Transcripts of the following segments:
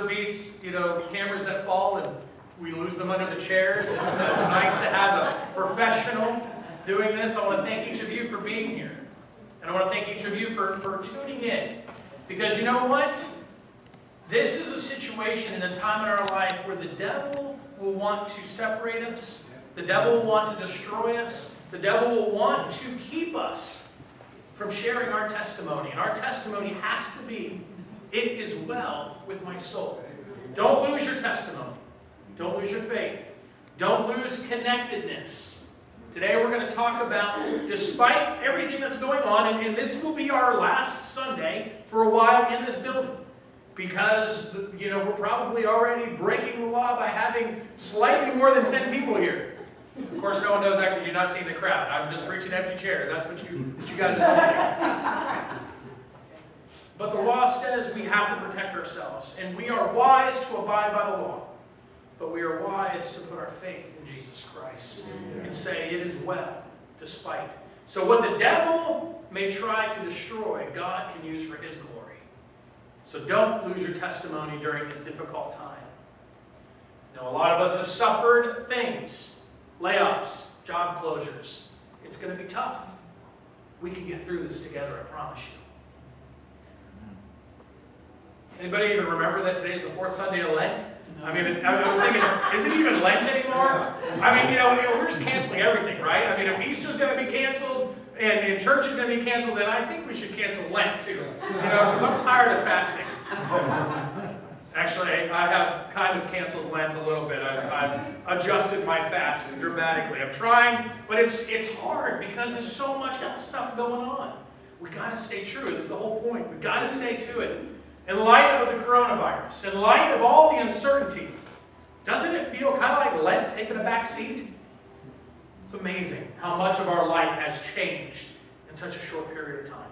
sure beats, cameras that fall and we lose them under the chairs. It's nice to have a professional doing this. I want to thank each of you for being here. And I want to thank each of you for tuning in. Because you know what? This is a situation and a time in our life where the devil will want to separate us. The devil will want to destroy us. The devil will want to keep us from sharing our testimony. And our testimony has to be, it is well with my soul. Don't lose your testimony. Don't lose your faith. Don't lose connectedness. Today we're going to talk about, despite everything that's going on, and this will be our last Sunday for a while in this building. Because, we're probably already breaking the law by having slightly more than 10 people here. Of course, no one knows that because you're not seeing the crowd. I'm just preaching empty chairs. That's what you guys are doing. But the law says we have to protect ourselves. And we are wise to abide by the law. But we are wise to put our faith in Jesus Christ and say it is well, despite. So what the devil may try to destroy, God can use for His glory. So don't lose your testimony during this difficult time. A lot of us have suffered things, layoffs, job closures. It's going to be tough. We can get through this together, I promise you. Anybody even remember that today's the fourth Sunday of Lent? I was thinking, is it even Lent anymore? We're just canceling everything, right? If Easter's going to be canceled and church is going to be canceled, then I think we should cancel Lent too. Because I'm tired of fasting. Actually, I have kind of canceled Lent a little bit. I've adjusted my fast dramatically. I'm trying, but it's hard because there's so much stuff going on. We got to stay true. That's the whole point. We got to stay to it. In light of the coronavirus, in light of all the uncertainty, doesn't it feel kind of like Lent's taking a back seat? It's amazing how much of our life has changed in such a short period of time.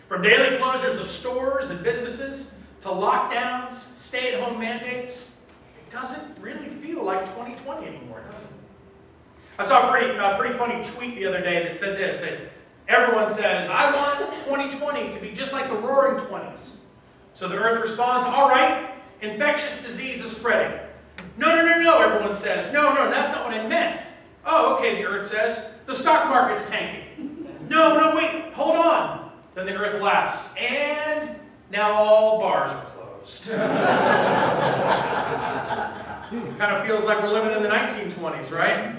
From daily closures of stores and businesses to lockdowns, stay-at-home mandates, it doesn't really feel like 2020 anymore, does it? I saw a pretty funny tweet the other day that said this, that everyone says, I want 2020 to be just like the Roaring '20s. So the earth responds, all right, infectious disease is spreading. No, everyone says. No, that's not what I meant. Oh, okay, the earth says, the stock market's tanking. No, wait, hold on. Then the earth laughs, and now all bars are closed. Kind of feels like we're living in the 1920s, right?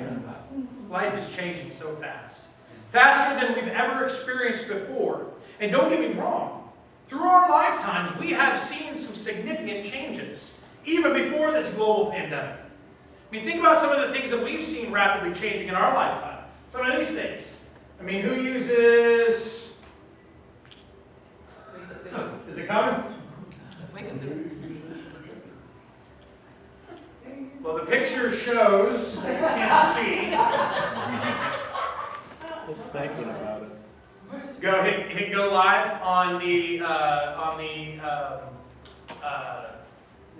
Life is changing so fast. Faster than we've ever experienced before. And don't get me wrong, through our lifetimes, we have seen some significant changes, even before this global pandemic. Think about some of the things that we've seen rapidly changing in our lifetime. Some of these things. Who uses... Is it coming? Well, the picture shows, you can't see. It's thinking about it. Go hit go live on the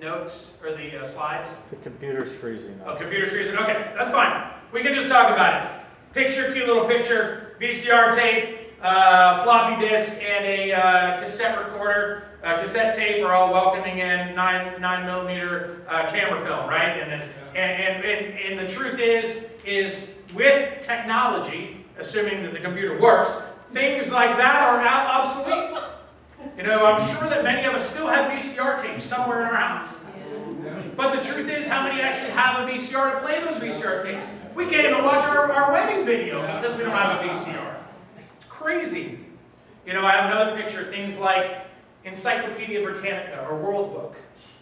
notes or the slides. The computer's freezing up. Oh, computer's freezing. Okay, that's fine. We can just talk about it. Picture, cute little picture, VCR tape, floppy disk, and a cassette recorder. Cassette tape are all welcoming in 9mm camera film, right? And the truth is with technology, assuming that the computer works, things like that are obsolete. I'm sure that many of us still have VCR tapes somewhere in our house. But the truth is, how many actually have a VCR to play those VCR tapes? We can't even watch our wedding video because we don't have a VCR. It's crazy. I have another picture, things like Encyclopedia Britannica or World Book.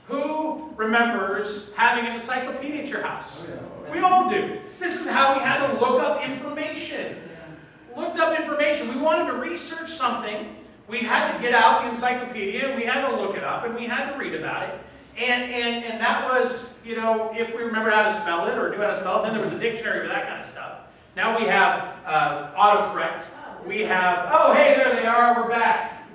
Who remembers having an encyclopedia at your house? We all do. This is how we had to look up information. Looked up information. We wanted to research something. We had to get out the encyclopedia, and we had to look it up, and we had to read about it. And that was, if we remembered how to spell it or knew how to spell it, then there was a dictionary for that kind of stuff. Now we have autocorrect. We have, oh, hey, there they are, we're back.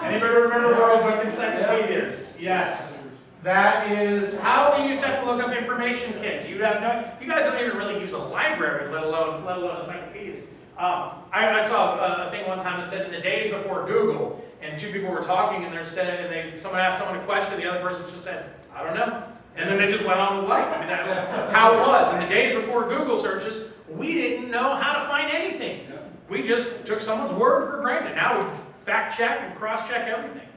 Anybody remember World Book encyclopedias? Yes. That is how we used to have to look up information kits. You guys don't even really use a library, let alone encyclopedias. I saw a thing one time that said in the days before Google, and two people were talking, and someone asked someone a question, the other person just said, I don't know. And then they just went on with life. I mean, that was how it was. In the days before Google searches, we didn't know how to find anything. We just took someone's word for granted. Now we fact check and cross check everything.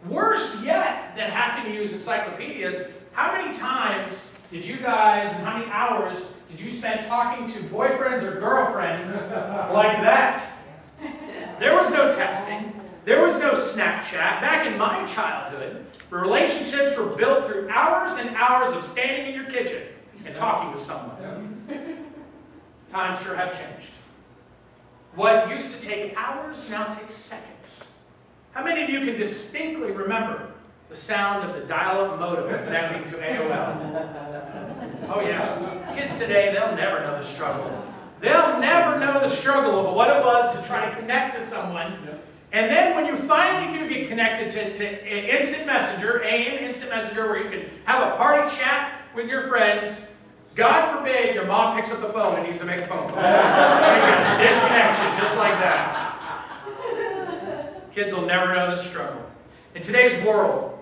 Worse yet than having to use encyclopedias, how many times did you guys and how many hours did you spend talking to boyfriends or girlfriends like that? There was no texting. There was no Snapchat. Back in my childhood, relationships were built through hours and hours of standing in your kitchen and talking to someone. Times sure have changed. What used to take hours now takes seconds. How many of you can distinctly remember the sound of the dial-up modem connecting to AOL? Oh yeah. Kids today, they'll never know the struggle. They'll never know the struggle of what it was to try to connect to someone. And then when you finally do get connected to Instant Messenger, AIM Instant Messenger, where you can have a party chat with your friends, God forbid your mom picks up the phone and needs to make a phone call. Just disconnection, just like that. Kids will never know the struggle. In today's world,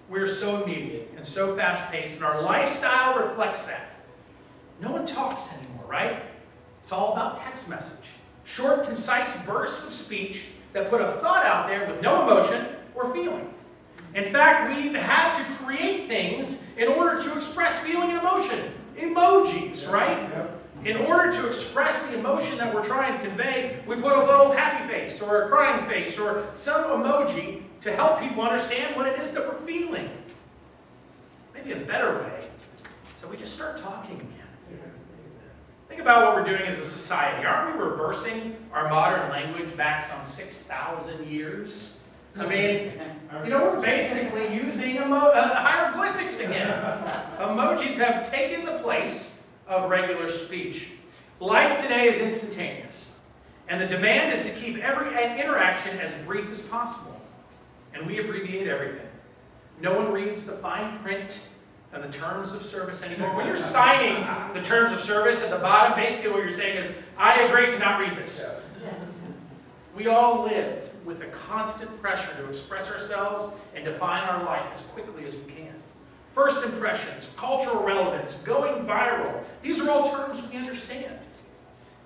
we're so immediate and so fast-paced, and our lifestyle reflects that. No one talks anymore, right? It's all about text message. Short, concise bursts of speech that put a thought out there with no emotion or feeling. In fact, we've had to create things in order to express feeling and emotion. Emojis, right? In order to express the emotion that we're trying to convey, we put a little happy face or a crying face or some emoji to help people understand what it is that we're feeling. Maybe a better way, so we just start talking again. Think about what we're doing as a society. Aren't we reversing our modern language back some 6,000 years? I mean, we're basically using hieroglyphics again. Emojis have taken the place of regular speech. Life today is instantaneous, and the demand is to keep every interaction as brief as possible. And we abbreviate everything. No one reads the fine print and the terms of service anymore. When you're signing the terms of service at the bottom, basically what you're saying is, I agree to not read this. We all live with a constant pressure to express ourselves and define our life as quickly as we can. First impressions, cultural relevance, going viral. These are all terms we understand.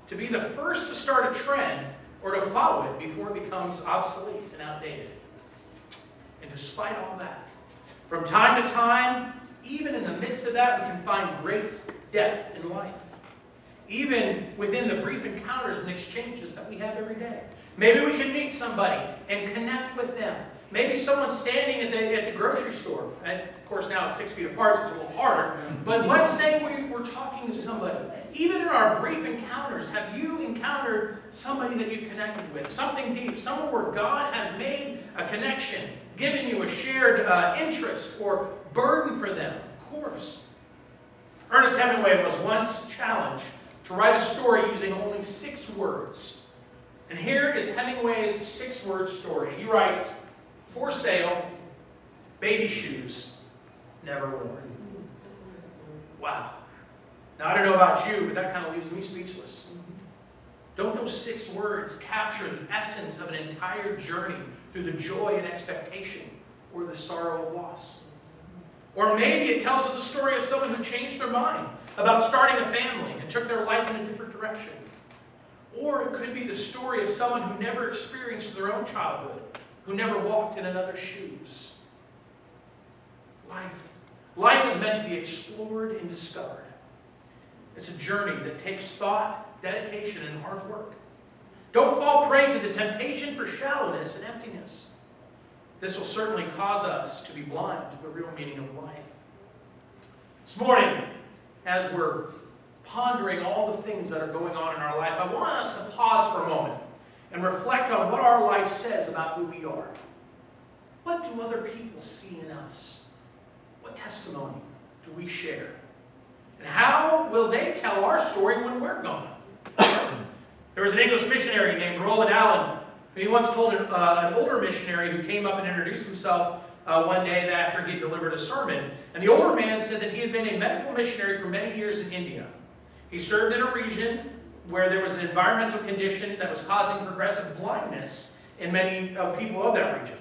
To be the first to start a trend or to follow it before it becomes obsolete and outdated. And despite all that, from time to time, even in the midst of that, we can find great depth in life. Even within the brief encounters and exchanges that we have every day. Maybe we can meet somebody and connect with them. Maybe someone's standing at the grocery store. And of course, now it's 6 feet apart, so it's a little harder. But let's say we're talking to somebody. Even in our brief encounters, have you encountered somebody that you've connected with? Something deep, somewhere where God has made a connection, given you a shared interest or burden for them? Of course. Ernest Hemingway was once challenged to write a story using only 6 words. And here is Hemingway's 6-word story. He writes, "For sale, baby shoes, never worn." Wow. Now, I don't know about you, but that kind of leaves me speechless. Don't those 6 words capture the essence of an entire journey through the joy and expectation or the sorrow of loss? Or maybe it tells us the story of someone who changed their mind about starting a family and took their life in a different direction. Or it could be the story of someone who never experienced their own childhood, who never walked in another's shoes. Life is meant to be explored and discovered. It's a journey that takes thought, dedication, and hard work. Don't fall prey to the temptation for shallowness and emptiness. This will certainly cause us to be blind to the real meaning of life. This morning, as we're pondering all the things that are going on in our life, I want us to pause for a moment and reflect on what our life says about who we are. What do other people see in us? What testimony do we share? And how will they tell our story when we're gone? There was an English missionary named Roland Allen who he once told an older missionary who came up and introduced himself one day after he had delivered a sermon. And the older man said that he had been a medical missionary for many years in India. He served in a region where there was an environmental condition that was causing progressive blindness in many people of that region.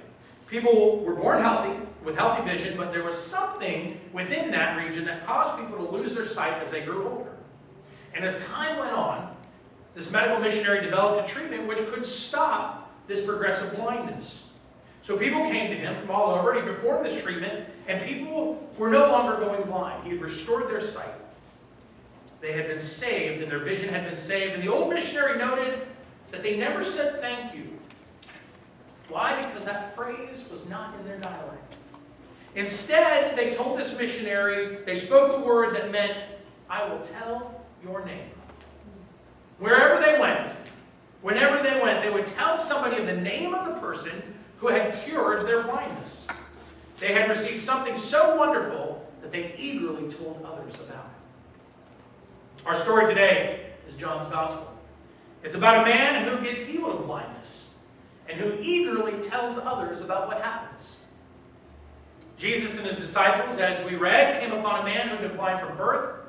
People were born healthy, with healthy vision, but there was something within that region that caused people to lose their sight as they grew older. And as time went on, this medical missionary developed a treatment which could stop this progressive blindness. So people came to him from all over, and he performed this treatment, and people were no longer going blind. He had restored their sight. They had been saved, and their vision had been saved. And the old missionary noted that they never said thank you. Why? Because that phrase was not in their dialect. Instead, they told this missionary, they spoke a word that meant, I will tell your name. Wherever they went, whenever they went, they would tell somebody of the name of the person who had cured their blindness. They had received something so wonderful that they eagerly told others about it. Our story today is John's Gospel. It's about a man who gets healed of blindness and who eagerly tells others about what happens. Jesus and his disciples, as we read, came upon a man who had been blind from birth.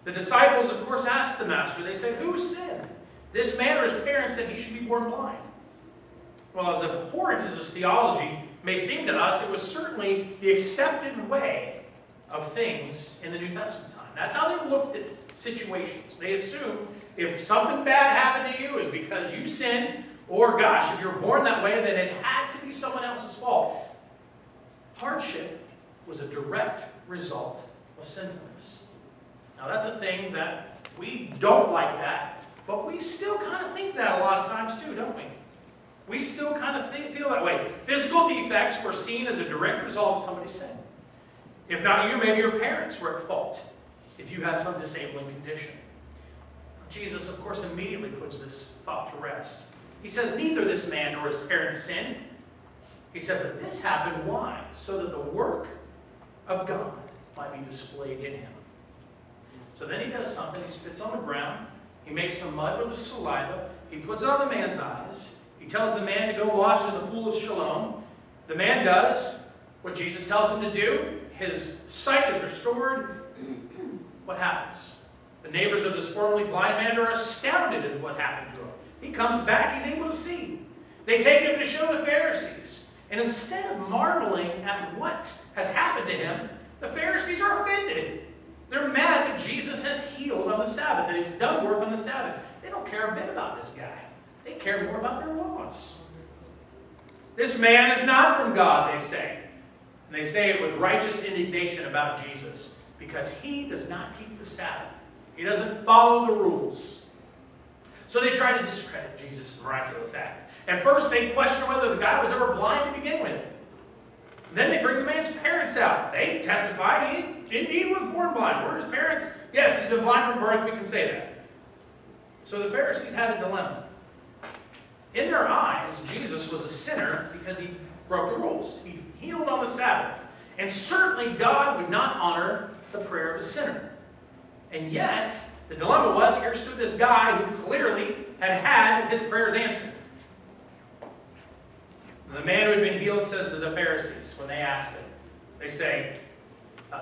The disciples, of course, asked the master, they said, who sinned? This man or his parents that he should be born blind? Well, as abhorrent as this theology may seem to us, it was certainly the accepted way of things in the New Testament time. That's how they looked at situations. They assumed if something bad happened to you, it was because you sinned, or gosh, if you were born that way, then it had to be someone else's fault. Hardship was a direct result of sinfulness. Now that's a thing that we don't like that, but we still kind of think that a lot of times too, don't we? We still kind of feel that way. Physical defects were seen as a direct result of somebody's sin. If not you, maybe your parents were at fault if you had some disabling condition. Jesus, of course, immediately puts this thought to rest. He says, neither this man nor his parents sinned. He said, but this happened, why? So that the work of God might be displayed in him. So then he does something. He spits on the ground. He makes some mud with the saliva. He puts it on the man's eyes. He tells the man to go wash in the pool of Siloam. The man does what Jesus tells him to do. His sight is restored. What happens? The neighbors of this formerly blind man are astounded at what happened to him. He comes back, he's able to see. They take him to show the Pharisees. And instead of marveling at what has happened to him, the Pharisees are offended. They're mad that Jesus has healed on the Sabbath, that he's done work on the Sabbath. They don't care a bit about this guy. They care more about their laws. This man is not from God, they say. And they say it with righteous indignation about Jesus, because he does not keep the Sabbath. He doesn't follow the rules. So they try to discredit Jesus' miraculous act. At first, they question whether the guy was ever blind to begin with. Then they bring the man's parents out. They testify he indeed was born blind. Were his parents? Yes, he's been blind from birth. We can say that. So the Pharisees had a dilemma. In their eyes, Jesus was a sinner because he broke the rules. He healed on the Sabbath. And certainly God would not honor the prayer of a sinner. And yet, the dilemma was, here stood this guy who clearly had his prayers answered. The man who had been healed says to the Pharisees, when they ask him, they say,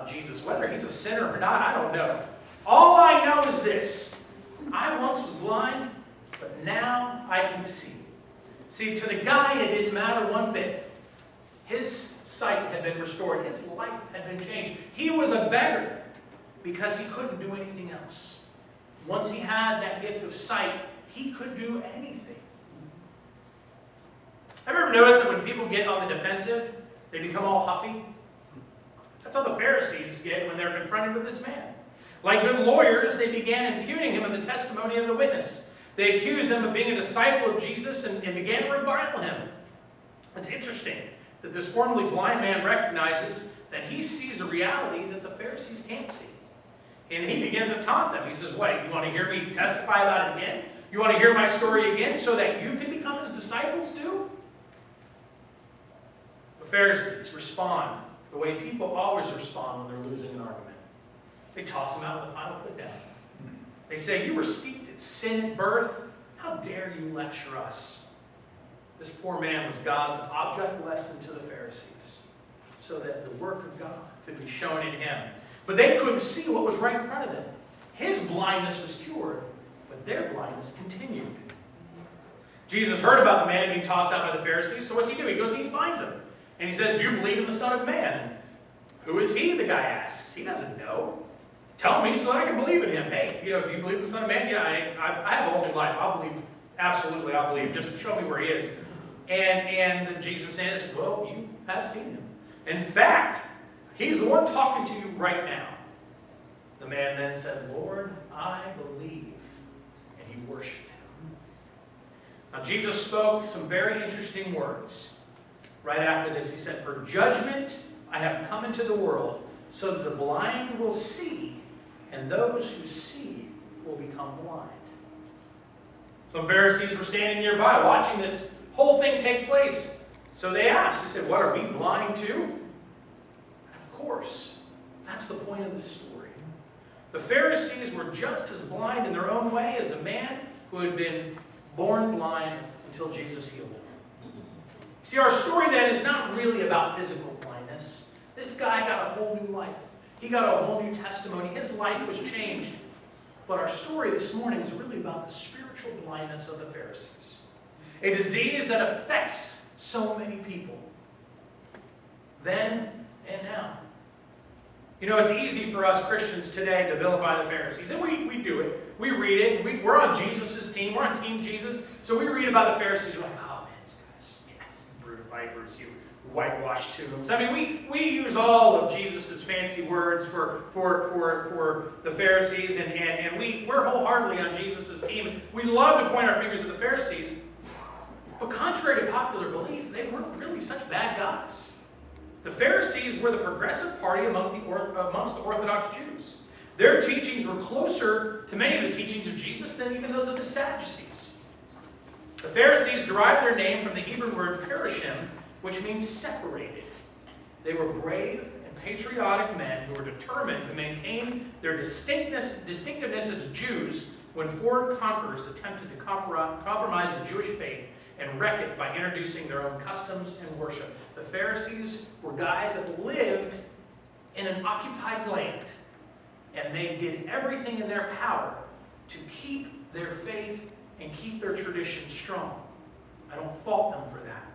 Jesus, whether he's a sinner or not, I don't know. All I know is this. I once was blind, but now I can see. See, to the guy, it didn't matter one bit. His sight had been restored. His life had been changed. He was a beggar because he couldn't do anything else. Once he had that gift of sight, he could do anything. Have you ever noticed that when people get on the defensive, they become all huffy? That's how the Pharisees get when they're confronted with this man. Like good lawyers, they began impugning him of the testimony of the witness. They accused him of being a disciple of Jesus and began to revile him. It's interesting that this formerly blind man recognizes that he sees a reality that the Pharisees can't see. And he begins to taunt them. He says, what, you want to hear me testify about it again? You want to hear my story again so that you can become his disciples too? The Pharisees respond the way people always respond when they're losing an argument. They toss him out with a final put down. They say, you were steeped in sin at birth. How dare you lecture us? This poor man was God's object lesson to the Pharisees, so that the work of God could be shown in him. But they couldn't see what was right in front of them. His blindness was cured, but their blindness continued. Jesus heard about the man being tossed out by the Pharisees, so what's he do? He goes and he finds him. And he says, "Do you believe in the Son of Man?" And who is he, the guy asks. He doesn't know. "Tell me so that I can believe in him." Hey, do you believe in the Son of Man? Yeah, I have a whole new life. I'll believe. Absolutely, I'll believe. Just show me where he is. And Jesus says, "Well, you have seen him. In fact, he's the one talking to you right now." The man then said, "Lord, I believe." And he worshipped him. Now, Jesus spoke some very interesting words. Right after this, he said, "For judgment I have come into the world, so that the blind will see, and those who see will become blind." Some Pharisees were standing nearby watching this whole thing take place. So they asked, they said, "What, are we blind too?" And of course, that's the point of the story. The Pharisees were just as blind in their own way as the man who had been born blind until Jesus healed him. See, our story then is not really about physical blindness. This guy got a whole new life. He got a whole new testimony. His life was changed. But our story this morning is really about the spiritual blindness of the Pharisees. A disease that affects so many people. Then and now. It's easy for us Christians today to vilify the Pharisees. And we do it. We read it. We're on Jesus' team. We're on Team Jesus. So we read about the Pharisees. We're like, "Oh man, these guys, yes, brood of vipers, you whitewashed tombs." I mean, we use all of Jesus' fancy words for the Pharisees, and we're wholeheartedly on Jesus' team. We love to point our fingers at the Pharisees. But contrary to popular belief, they weren't really such bad guys. The Pharisees were the progressive party amongst the Orthodox Jews. Their teachings were closer to many of the teachings of Jesus than even those of the Sadducees. The Pharisees derived their name from the Hebrew word perishim, which means separated. They were brave and patriotic men who were determined to maintain their distinctiveness as Jews when foreign conquerors attempted to compromise the Jewish faith and wreck it by introducing their own customs and worship. The Pharisees were guys that lived in an occupied land, and they did everything in their power to keep their faith and keep their tradition strong. I don't fault them for that.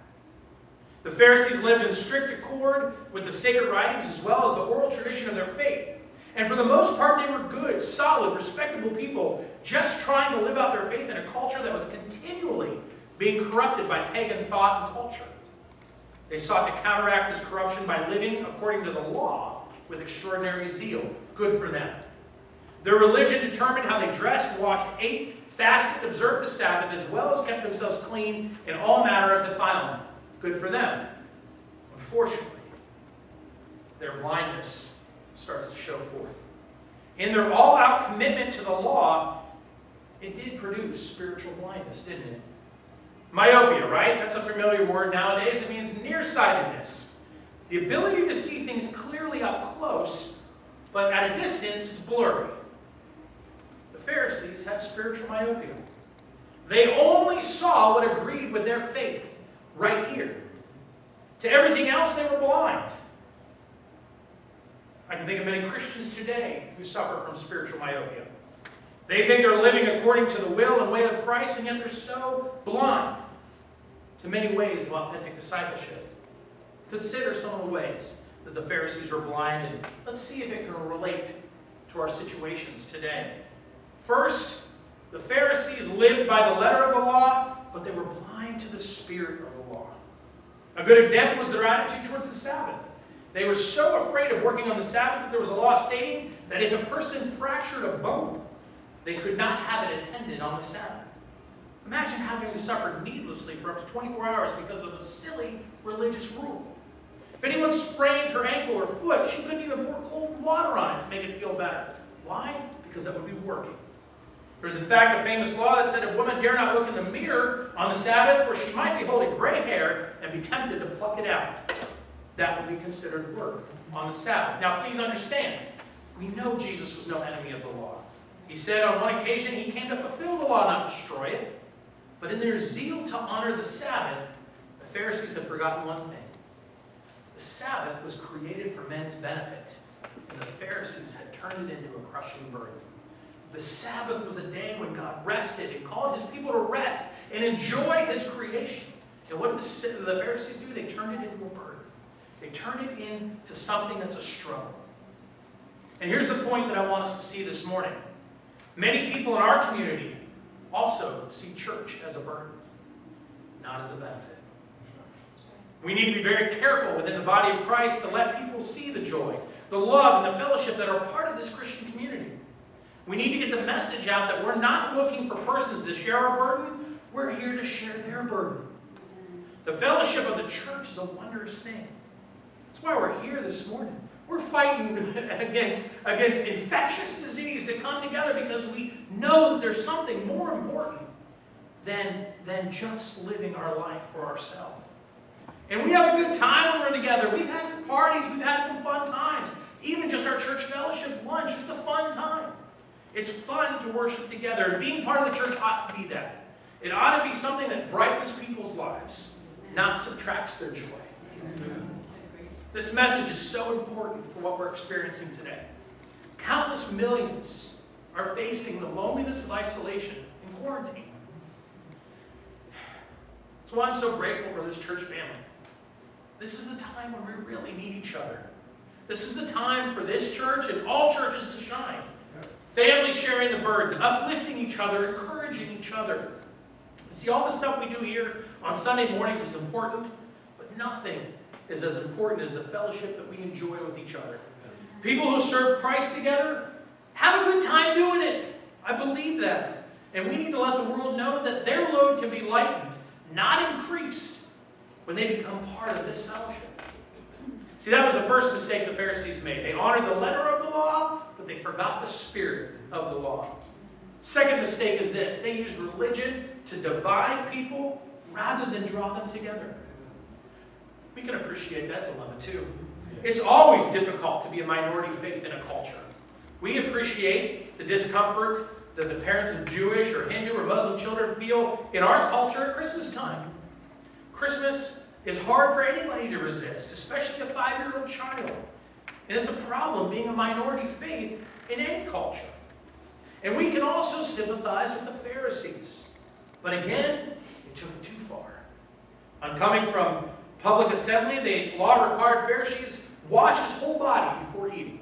The Pharisees lived in strict accord with the sacred writings as well as the oral tradition of their faith. And for the most part, they were good, solid, respectable people, just trying to live out their faith in a culture that was continually being corrupted by pagan thought and culture. They sought to counteract this corruption by living according to the law with extraordinary zeal. Good for them. Their religion determined how they dressed, washed, ate, fasted, observed the Sabbath, as well as kept themselves clean in all manner of defilement. Good for them. Unfortunately, their blindness starts to show forth. In their all-out commitment to the law, it did produce spiritual blindness, didn't it? Myopia, right? That's a familiar word nowadays. It means nearsightedness. The ability to see things clearly up close, but at a distance, it's blurry. The Pharisees had spiritual myopia. They only saw what agreed with their faith right here. To everything else, they were blind. I can think of many Christians today who suffer from spiritual myopia. They think they're living according to the will and way of Christ, and yet they're so blind to many ways of authentic discipleship. Consider some of the ways that the Pharisees were blind, and let's see if it can relate to our situations today. First, the Pharisees lived by the letter of the law, but they were blind to the spirit of the law. A good example was their attitude towards the Sabbath. They were so afraid of working on the Sabbath that there was a law stating that if a person fractured a bone, they could not have it attended on the Sabbath. Imagine having to suffer needlessly for up to 24 hours because of a silly religious rule. If anyone sprained her ankle or foot, she couldn't even pour cold water on it to make it feel better. Why? Because that would be working. There's in fact a famous law that said a woman dare not look in the mirror on the Sabbath, for she might behold a gray hair and be tempted to pluck it out. That would be considered work on the Sabbath. Now please understand, we know Jesus was no enemy of the law. He said on one occasion he came to fulfill the law, not destroy it. But in their zeal to honor the Sabbath, the Pharisees had forgotten one thing. The Sabbath was created for men's benefit, and the Pharisees had turned it into a crushing burden. The Sabbath was a day when God rested and called his people to rest and enjoy his creation. And what did the Pharisees do? They turned it into a burden. They turned it into something that's a struggle. And here's the point that I want us to see this morning. Many people in our community also see church as a burden, not as a benefit. We need to be very careful within the body of Christ to let people see the joy, the love, and the fellowship that are part of this Christian community. We need to get the message out that we're not looking for persons to share our burden. We're here to share their burden. The fellowship of the church is a wondrous thing. That's why we're here this morning. We're fighting against infectious disease to come together because we know that there's something more important than just living our life for ourselves. And we have a good time when we're together. We've had some parties. We've had some fun times. Even just our church fellowship lunch. It's a fun time. It's fun to worship together. And being part of the church ought to be that. It ought to be something that brightens people's lives, not subtracts their joy. Amen. This message is so important for what we're experiencing today. Countless millions are facing the loneliness of isolation and quarantine. That's why I'm so grateful for this church family. This is the time when we really need each other. This is the time for this church and all churches to shine. Families sharing the burden, uplifting each other, encouraging each other. See, all the stuff we do here on Sunday mornings is important, but nothing is as important as the fellowship that we enjoy with each other. People who serve Christ together have a good time doing it. I believe that. And we need to let the world know that their load can be lightened, not increased, when they become part of this fellowship. See, that was the first mistake the Pharisees made. They honored the letter of the law, but they forgot the spirit of the law. Second mistake is this. They used religion to divide people rather than draw them together. We can appreciate that dilemma too. It's always difficult to be a minority faith in a culture. We appreciate the discomfort that the parents of Jewish or Hindu or Muslim children feel in our culture at Christmas time. Christmas is hard for anybody to resist, especially a 5-year-old child. And it's a problem being a minority faith in any culture. And we can also sympathize with the Pharisees. But again, it took it too far. On coming from public assembly, the law required Pharisees wash his whole body before eating.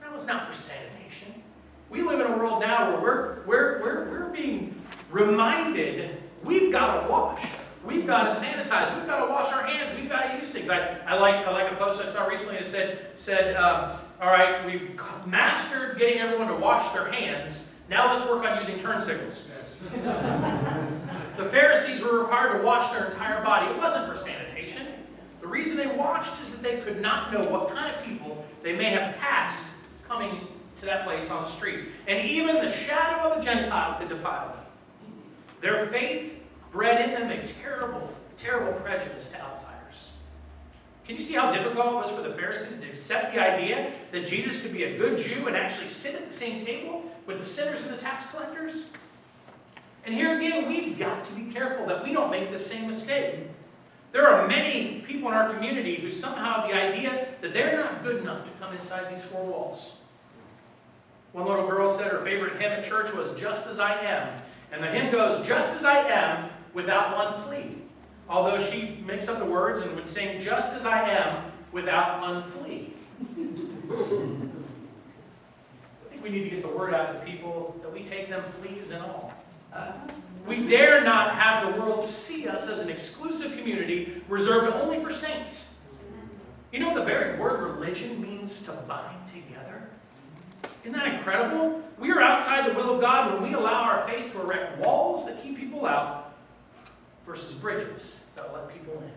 That was not for sanitation. We live in a world now where we're being reminded we've got to wash. We've got to sanitize. We've got to wash our hands. We've got to use things. I like a post I saw recently that said, all right, we've mastered getting everyone to wash their hands. Now let's work on using turn signals. The Pharisees were required to wash their entire body. It wasn't for sanitation. The reason they washed is that they could not know what kind of people they may have passed coming to that place on the street. And even the shadow of a Gentile could defile them. Their faith bred in them a terrible, terrible prejudice to outsiders. Can you see how difficult it was for the Pharisees to accept the idea that Jesus could be a good Jew and actually sit at the same table with the sinners and the tax collectors? And here again, we've got to be careful that we don't make the same mistake. There are many people in our community who somehow have the idea that they're not good enough to come inside these four walls. One little girl said her favorite hymn at church was "Just As I Am." And the hymn goes, "Just as I am, without one plea." Although she makes up the words and would sing, "Just as I am, without one flea." I think we need to get the word out to people that we take them fleas and all. We dare not have the world see us as an exclusive community reserved only for saints. You know, the very word religion means to bind together. Isn't that incredible? We are outside the will of God when we allow our faith to erect walls that keep people out versus bridges that let people in.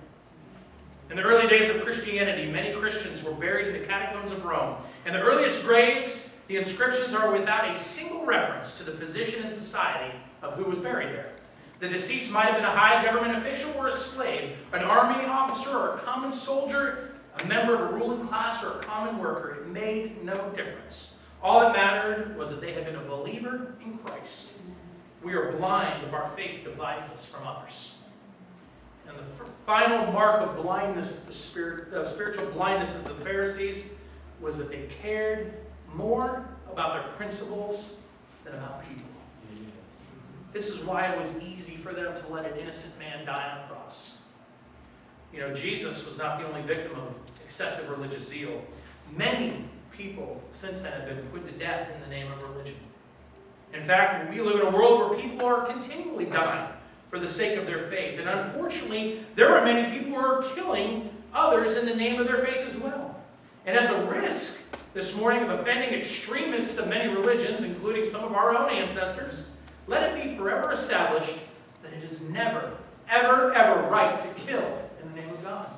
In the early days of Christianity, many Christians were buried in the catacombs of Rome. In the earliest graves, the inscriptions are without a single reference to the position in society of who was buried there. The deceased might have been a high government official or a slave, an army officer or a common soldier, a member of a ruling class or a common worker. It made no difference. All that mattered was that they had been a believer in Christ. We are blind if our faith divides us from others. And the final mark of blindness, the spiritual blindness of the Pharisees, was that they cared more about their principles than about people. This is why it was easy for them to let an innocent man die on a cross. You know, Jesus was not the only victim of excessive religious zeal. Many people since then have been put to death in the name of religion. In fact, we live in a world where people are continually dying for the sake of their faith. And unfortunately, there are many people who are killing others in the name of their faith as well. And at the risk this morning of offending extremists of many religions, including some of our own ancestors, let it be forever established that it is never, ever, ever right to kill in the name of God.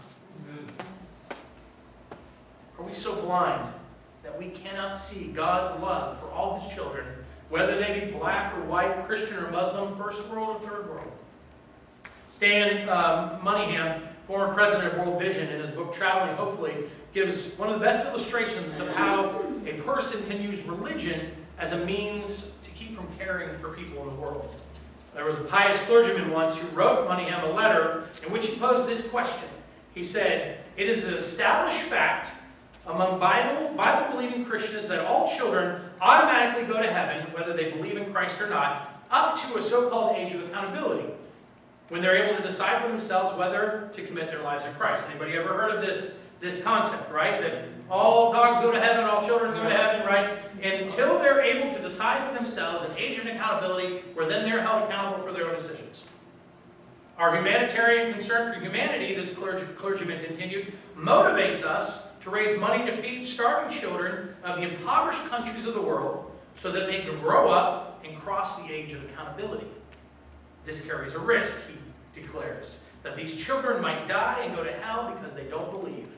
Are we so blind that we cannot see God's love for all His children, whether they be black or white, Christian or Muslim, first world or third world? Stan Moynihan, former president of World Vision, in his book Traveling Hopefully, gives one of the best illustrations of how a person can use religion as a means to keep from caring for people in the world. There was a pious clergyman once who wrote Moynihan a letter in which he posed this question. He said, "It is an established fact among Bible-believing Christians that all children automatically go to heaven, whether they believe in Christ or not, up to a so-called age of accountability, when they're able to decide for themselves whether to commit their lives to Christ." Anybody ever heard of this concept, right? That all dogs go to heaven, all children go to heaven, right? Until they're able to decide for themselves an age of accountability, where then they're held accountable for their own decisions. Our humanitarian concern for humanity, this clergyman continued, motivates us to raise money to feed starving children of the impoverished countries of the world so that they can grow up and cross the age of accountability. This carries a risk, he declares, that these children might die and go to hell because they don't believe.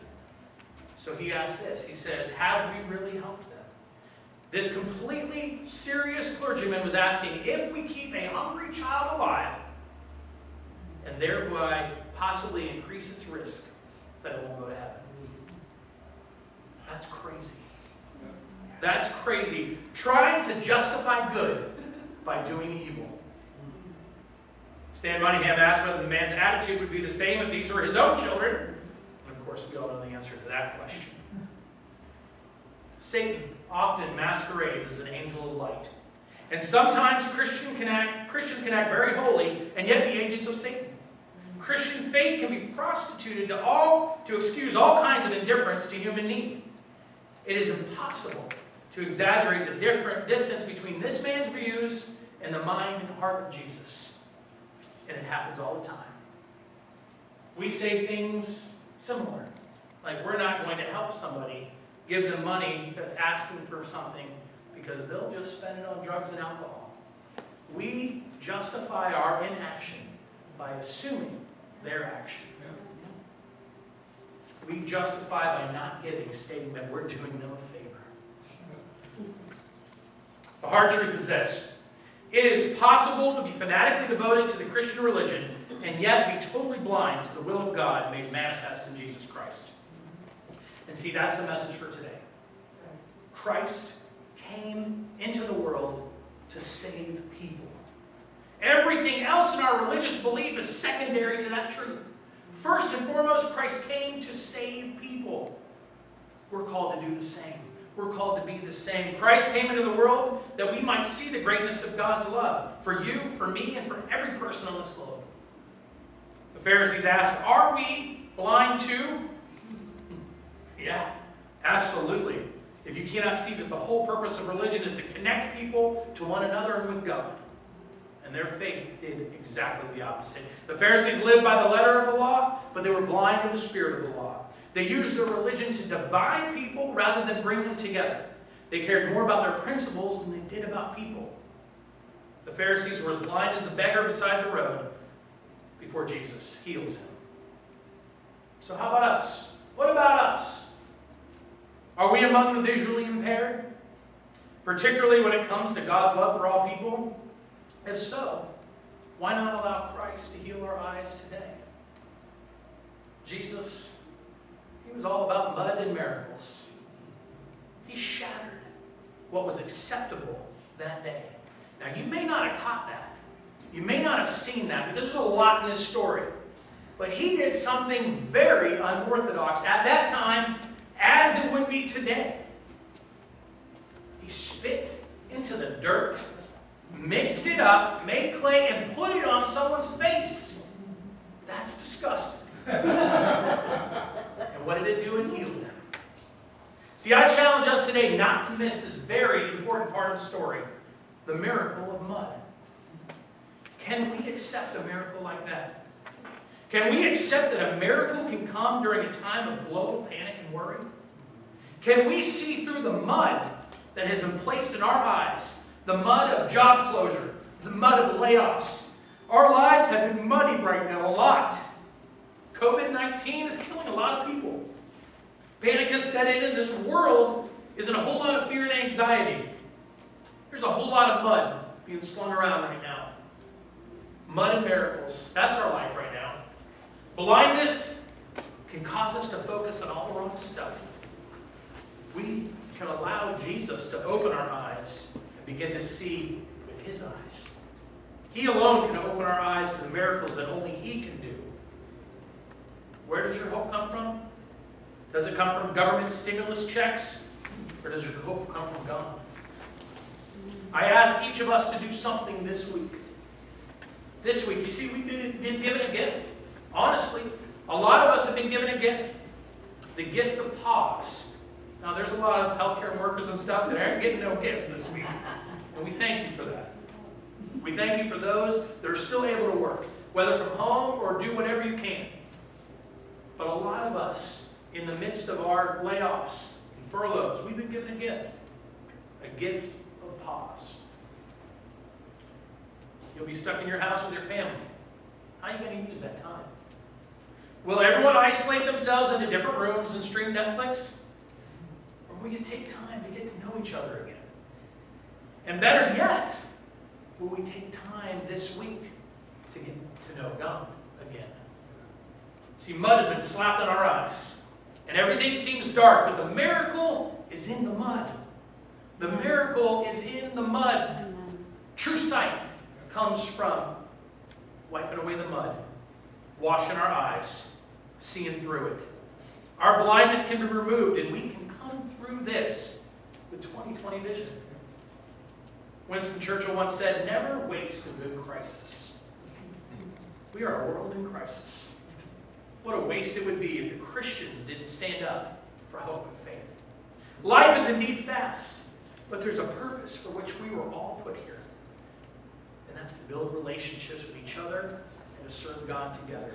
So he asks this, he says, have we really helped them? This completely serious clergyman was asking if we keep a hungry child alive and thereby possibly increase its risk that it won't go to heaven. That's crazy. That's crazy. Trying to justify good by doing evil. Stan Moynihan asked whether the man's attitude would be the same if these were his own children. And of course, we all know the answer to that question. Satan often masquerades as an angel of light. And sometimes Christians can act very holy and yet be agents of Satan. Christian faith can be prostituted to excuse all kinds of indifference to human need. It is impossible to exaggerate the distance between this man's views and the mind and heart of Jesus. And it happens all the time. We say things similar, like we're not going to help somebody, give them money that's asking for something because they'll just spend it on drugs and alcohol. We justify our inaction by assuming their action. We justify by not giving, stating that we're doing them a favor. The hard truth is this. It is possible to be fanatically devoted to the Christian religion and yet be totally blind to the will of God made manifest in Jesus Christ. And see, that's the message for today. Christ came into the world to save people. Everything else in our religious belief is secondary to that truth. First and foremost, Christ came to save people. We're called to do the same. We're called to be the same. Christ came into the world that we might see the greatness of God's love for you, for me, and for every person on this globe. The Pharisees asked, are we blind too? Yeah, absolutely. If you cannot see that the whole purpose of religion is to connect people to one another and with God. And their faith did exactly the opposite. The Pharisees lived by the letter of the law, but they were blind to the spirit of the law. They used their religion to divide people rather than bring them together. They cared more about their principles than they did about people. The Pharisees were as blind as the beggar beside the road before Jesus heals him. So how about us? What about us? Are we among the visually impaired? Particularly when it comes to God's love for all people? If so, why not allow Christ to heal our eyes today? Jesus, he was all about mud and miracles. He shattered what was acceptable that day. Now, you may not have caught that. You may not have seen that because there's a lot in this story. But he did something very unorthodox at that time, as it would be today. He spit into the dirt mixed it up, made clay, and put it on someone's face. That's disgusting. And what did it do? It healed them. See, I challenge us today not to miss this very important part of the story, the miracle of mud. Can we accept a miracle like that? Can we accept that a miracle can come during a time of global panic and worry? Can we see through the mud that has been placed in our eyes, the mud of job closure, the mud of layoffs? Our lives have been muddied right now a lot. COVID-19 is killing a lot of people. Panic has set in, and this world is in a whole lot of fear and anxiety. There's a whole lot of mud being slung around right now. Mud and miracles. That's our life right now. Blindness can cause us to focus on all the wrong stuff. We can allow Jesus to open our eyes and begin to see with His eyes. He alone can open our eyes to the miracles that only He can do. Where does your hope come from? Does it come from government stimulus checks? Or does your hope come from God? I ask each of us to do something this week. This week, you see, we've been given a gift. Honestly, a lot of us have been given a gift. The gift of pause. Now, there's a lot of healthcare workers and stuff that aren't getting no gift this week. And we thank you for that. We thank you for those that are still able to work, whether from home or do whatever you can. But a lot of us, in the midst of our layoffs and furloughs, we've been given a gift of pause. You'll be stuck in your house with your family. How are you going to use that time? Will everyone isolate themselves into different rooms and stream Netflix? Or will you take time to get to know each other again? And better yet, will we take time this week to get to know God again? See, mud has been slapped in our eyes, and everything seems dark, but the miracle is in the mud. The miracle is in the mud. True sight comes from wiping away the mud, washing our eyes, seeing through it. Our blindness can be removed, and we can come through this with 20/20 vision. Winston Churchill once said, "Never waste a good crisis." We are a world in crisis. What a waste it would be if the Christians didn't stand up for hope and faith. Life is indeed fast, but there's a purpose for which we were all put here. And that's to build relationships with each other and to serve God together.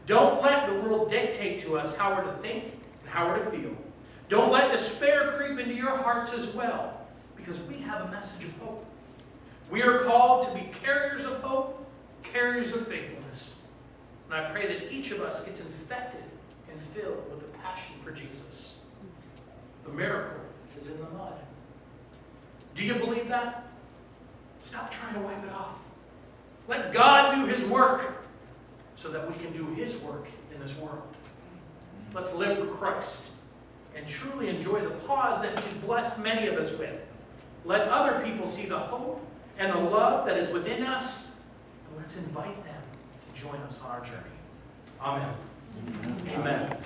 Don't let the world dictate to us how we're to think and how we're to feel. Don't let despair creep into your hearts as well, because we have a message of hope. We are called to be carriers of hope, carriers of faithfulness. And I pray that each of us gets infected and filled with the passion for Jesus. The miracle is in the mud. Do you believe that? Stop trying to wipe it off. Let God do His work so that we can do His work in this world. Let's live for Christ and truly enjoy the pause that He's blessed many of us with. Let other people see the hope and the love that is within us, and let's invite them to join us on our journey. Amen. Amen.